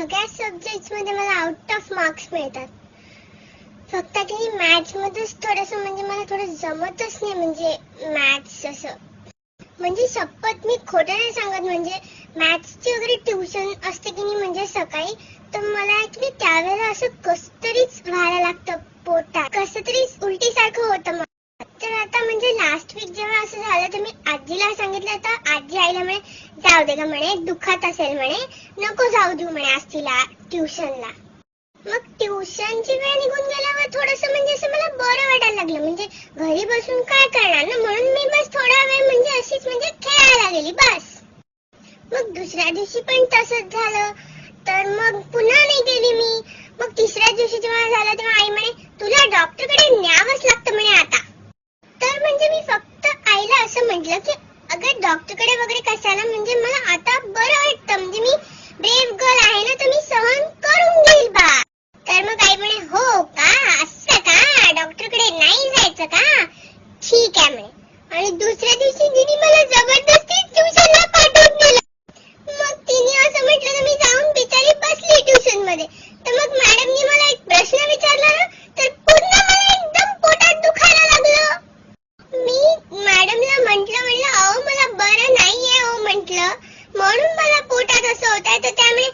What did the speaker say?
सगळ्या सब्जेक्ट्स मध्ये मला आउट ऑफ मार्क्स मिळतात. फक्त की मॅथ्स मध्येच थोडंसं म्हणजे मला थोडं जमतच नाही, म्हणजे मॅथ्स असं. म्हणजे शपथ मी खोटं नाही सांगत, म्हणजे मॅथ्सची वगैरे ट्युशन असते की नाही म्हणजे सकाळी, तर मला ऍक्च्युली त्यावेळेला असं कसं तरीच व्हायला लागतं पोटात, कसं तरी उलटी सारखं होतं मला. तर आता म्हणजे लास्ट वीक जेव्हा असं झालं तर मी आजीला सांगितलं, तर आजी आईला म्हणे जाऊ दे ग म्हणे, दुखत असेल म्हणे, नको जाऊ देऊ म्हणे आज तिला ट्युशनला. मग ट्युशनची वेळ निघून गेल्यावर थोडंसं म्हणजे असं मला बरं वाटायला लागलं, म्हणजे घरी बसून काय करणार ना, म्हणून मी बस थोडा वेळ म्हणजे अशीच म्हणजे खेळायला गेली बस. मग दुसऱ्या दिवशी पण तसंच झालं, तर मग पुन्हा नाही गेली मी. मग तिसऱ्या दिवशी जेव्हा झालं तेव्हा आई म्हणे तुला डॉक्टरकडे न्यावंच लागतं म्हणे आता. तर म्हणजे मी फक्त आईला असं म्हटलं की अगं डॉक्टरकडे वगैरे कशाला, म्हणजे मला आता बरं वाटतं, म्हणजे मी ब्रेव गर्ल आहे ना, तर मी सहन करून घेईल बा. तर मग आई म्हणे हो का, असं का, डॉक्टरकडे नाही जायचं का, ठीक आहे म्हणे. आणि दुसऱ्या दिवशी तिने मला जबरदस्ती ट्युशनला पाठवून दिलं. मग तिने असं म्हटलं तर मी जाऊन बिचारी बसली ट्युशन मध्ये. तर मग मॅडमनी मला एक प्रश्न विचारला ना, तर पुन्हा मला एकदम पोटात दुखायला लागलं. मी मॅडमला म्हटलं अहो मला बरं नाहीये हो म्हटलं, म्हणून मला पोटात असं होत आहे. तर त्यामुळे